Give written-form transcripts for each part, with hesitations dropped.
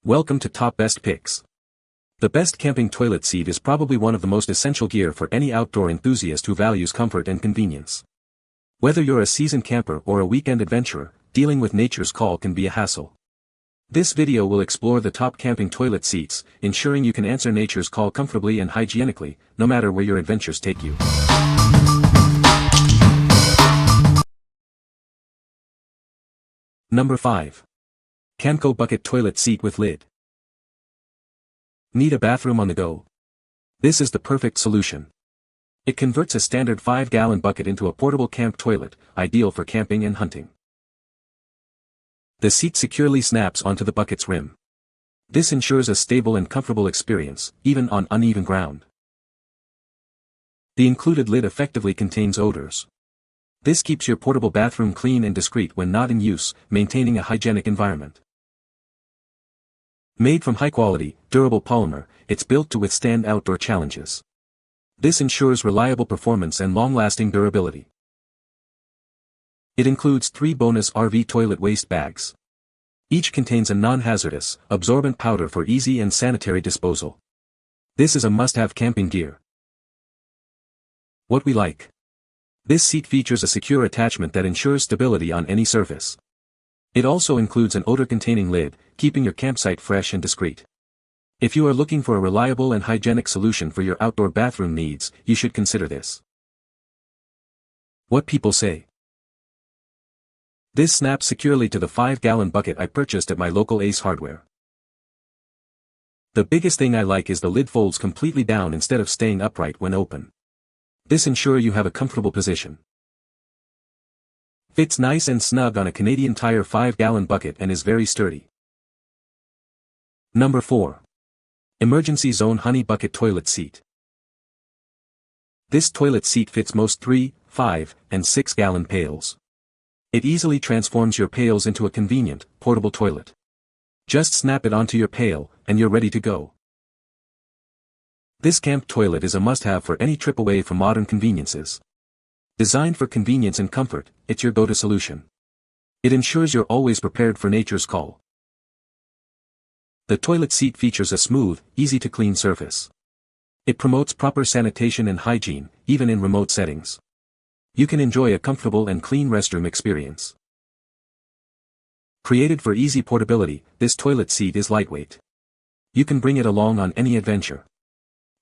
Welcome to Top Best Picks. The best camping toilet seat is probably one of the most essential gear for any outdoor enthusiast who values comfort and convenience. Whether you're a seasoned camper or a weekend adventurer, dealing with nature's call can be a hassle. This video will explore the top camping toilet seats, ensuring you can answer nature's call comfortably and hygienically, no matter where your adventures take you. Number 5. Camco Bucket Toilet Seat with Lid. Need a bathroom on the go? This is the perfect solution. It converts a standard 5-gallon bucket into a portable camp toilet, ideal for camping and hunting. The seat securely snaps onto the bucket's rim. This ensures a stable and comfortable experience, even on uneven ground. The included lid effectively contains odors. This keeps your portable bathroom clean and discreet when not in use, maintaining a hygienic environment. Made from high-quality, durable polymer, it's built to withstand outdoor challenges. This ensures reliable performance and long-lasting durability. It includes 3 bonus RV toilet waste bags. Each contains a non-hazardous, absorbent powder for easy and sanitary disposal. This is a must-have camping gear. What we like. This seat features a secure attachment that ensures stability on any surface. It also includes an odor-containing lid, keeping your campsite fresh and discreet. If you are looking for a reliable and hygienic solution for your outdoor bathroom needs, you should consider this. What people say. This snaps securely to the 5-gallon bucket I purchased at my local Ace Hardware. The biggest thing I like is the lid folds completely down instead of staying upright when open. This ensures you have a comfortable position. Fits nice and snug on a Canadian Tire 5-gallon bucket and is very sturdy. Number 4. Emergency Zone Honey Bucket Toilet Seat. This toilet seat fits most 3, 5, and 6-gallon pails. It easily transforms your pails into a convenient, portable toilet. Just snap it onto your pail, and you're ready to go. This camp toilet is a must-have for any trip away from modern conveniences. Designed for convenience and comfort, it's your go-to solution. It ensures you're always prepared for nature's call. The toilet seat features a smooth, easy-to-clean surface. It promotes proper sanitation and hygiene, even in remote settings. You can enjoy a comfortable and clean restroom experience. Created for easy portability, this toilet seat is lightweight. You can bring it along on any adventure.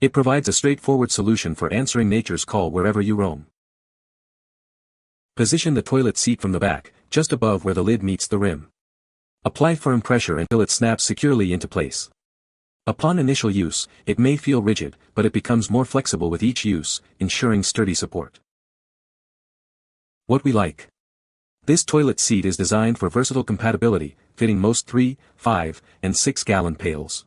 It provides a straightforward solution for answering nature's call wherever you roam. Position the toilet seat from the back, just above where the lid meets the rim. Apply firm pressure until it snaps securely into place. Upon initial use, it may feel rigid, but it becomes more flexible with each use, ensuring sturdy support. What we like. This toilet seat is designed for versatile compatibility, fitting most 3, 5, and 6-gallon pails.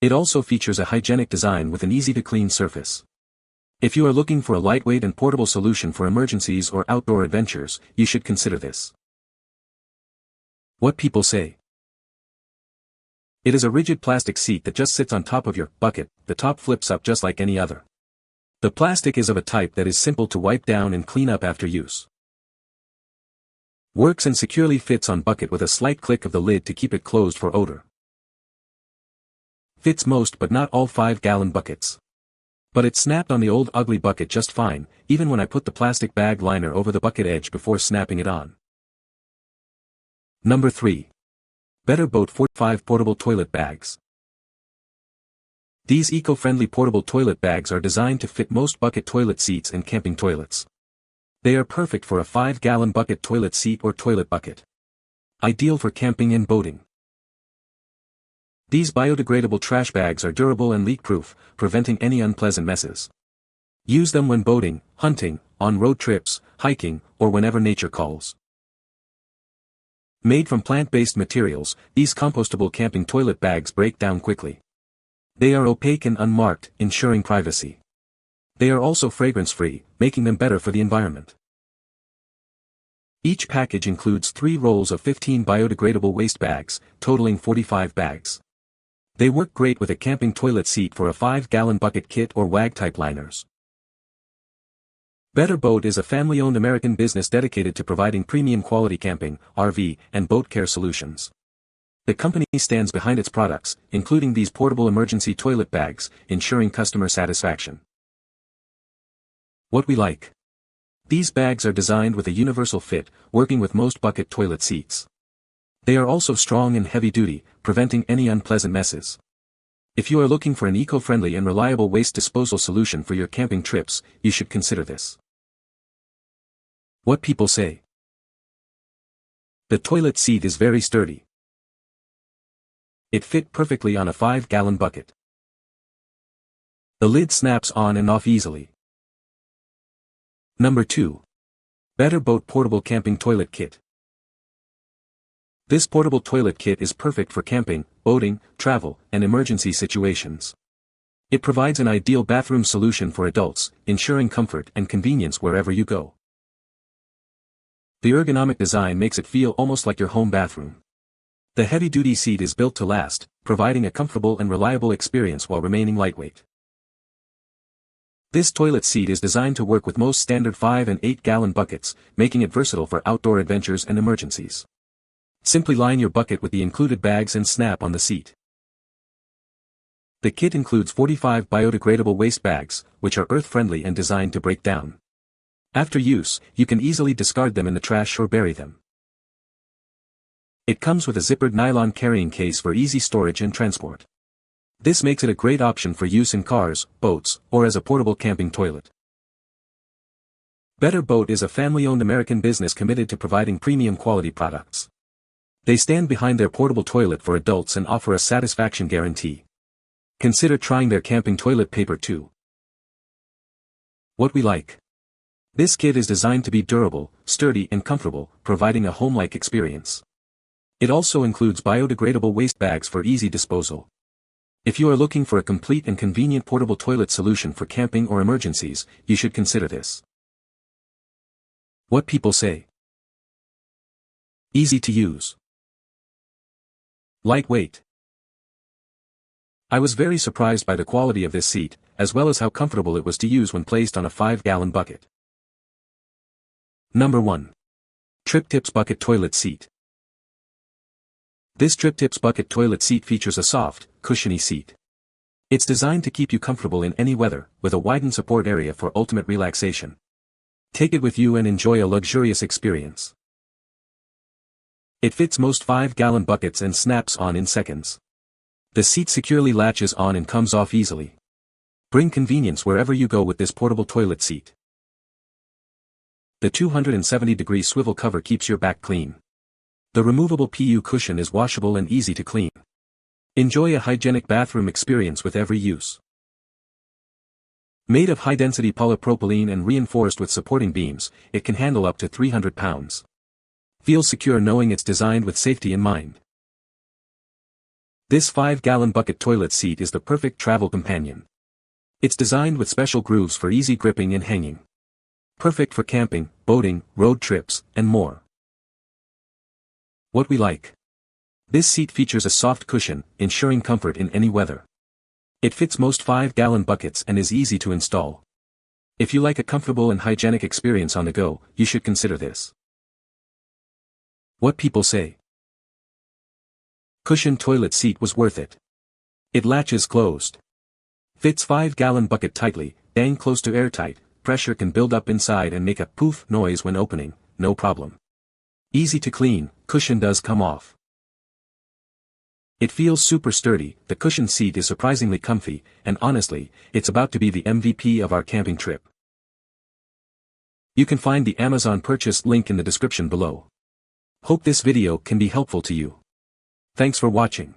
It also features a hygienic design with an easy-to-clean surface. If you are looking for a lightweight and portable solution for emergencies or outdoor adventures, you should consider this. What people say. It is a rigid plastic seat that just sits on top of your bucket. The top flips up just like any other. The plastic is of a type that is simple to wipe down and clean up after use. Works and securely fits on bucket with a slight click of the lid to keep it closed for odor. Fits most but not all 5-gallon buckets. But it snapped on the old ugly bucket just fine, even when I put the plastic bag liner over the bucket edge before snapping it on. Number 3. Better Boat 45 Portable Toilet Bags. These eco-friendly portable toilet bags are designed to fit most bucket toilet seats and camping toilets. They are perfect for a 5-gallon bucket toilet seat or toilet bucket. Ideal for camping and boating. These biodegradable trash bags are durable and leak-proof, preventing any unpleasant messes. Use them when boating, hunting, on road trips, hiking, or whenever nature calls. Made from plant-based materials, these compostable camping toilet bags break down quickly. They are opaque and unmarked, ensuring privacy. They are also fragrance-free, making them better for the environment. Each package includes 3 rolls of 15 biodegradable waste bags, totaling 45 bags. They work great with a camping toilet seat for a 5-gallon bucket kit or WAG-type liners. Better Boat is a family-owned American business dedicated to providing premium quality camping, RV, and boat care solutions. The company stands behind its products, including these portable emergency toilet bags, ensuring customer satisfaction. What we like. These bags are designed with a universal fit, working with most bucket toilet seats. They are also strong and heavy-duty, preventing any unpleasant messes. If you are looking for an eco-friendly and reliable waste disposal solution for your camping trips, you should consider this. What people say. The toilet seat is very sturdy. It fit perfectly on a 5-gallon bucket. The lid snaps on and off easily. Number 2. Better Boat Portable Camping Toilet Kit. This portable toilet kit is perfect for camping, boating, travel, and emergency situations. It provides an ideal bathroom solution for adults, ensuring comfort and convenience wherever you go. The ergonomic design makes it feel almost like your home bathroom. The heavy-duty seat is built to last, providing a comfortable and reliable experience while remaining lightweight. This toilet seat is designed to work with most standard 5 and 8-gallon buckets, making it versatile for outdoor adventures and emergencies. Simply line your bucket with the included bags and snap on the seat. The kit includes 45 biodegradable waste bags, which are earth-friendly and designed to break down. After use, you can easily discard them in the trash or bury them. It comes with a zippered nylon carrying case for easy storage and transport. This makes it a great option for use in cars, boats, or as a portable camping toilet. Better Boat is a family-owned American business committed to providing premium quality products. They stand behind their portable toilet for adults and offer a satisfaction guarantee. Consider trying their camping toilet paper too. What we like. This kit is designed to be durable, sturdy and comfortable, providing a home-like experience. It also includes biodegradable waste bags for easy disposal. If you are looking for a complete and convenient portable toilet solution for camping or emergencies, you should consider this. What people say. Easy to use. Lightweight. I was very surprised by the quality of this seat, as well as how comfortable it was to use when placed on a 5-gallon bucket. Number 1. TRIPTIPS Bucket Toilet Seat. This TRIPTIPS bucket toilet seat features a soft, cushiony seat. It's designed to keep you comfortable in any weather, with a widened support area for ultimate relaxation. Take it with you and enjoy a luxurious experience. It fits most 5-gallon buckets and snaps on in seconds. The seat securely latches on and comes off easily. Bring convenience wherever you go with this portable toilet seat. The 270-degree swivel cover keeps your back clean. The removable PU cushion is washable and easy to clean. Enjoy a hygienic bathroom experience with every use. Made of high-density polypropylene and reinforced with supporting beams, it can handle up to 300 pounds. Feel secure knowing it's designed with safety in mind. This 5-gallon bucket toilet seat is the perfect travel companion. It's designed with special grooves for easy gripping and hanging. Perfect for camping, boating, road trips, and more. What we like. This seat features a soft cushion, ensuring comfort in any weather. It fits most 5-gallon buckets and is easy to install. If you like a comfortable and hygienic experience on the go, you should consider this. What people say. Cushioned toilet seat was worth it. It latches closed. Fits 5-gallon bucket tightly, dang close to airtight, pressure can build up inside and make a poof noise when opening, no problem. Easy to clean, cushion does come off. It feels super sturdy, the cushioned seat is surprisingly comfy, and honestly, it's about to be the MVP of our camping trip. You can find the Amazon purchase link in the description below. Hope this video can be helpful to you. Thanks for watching.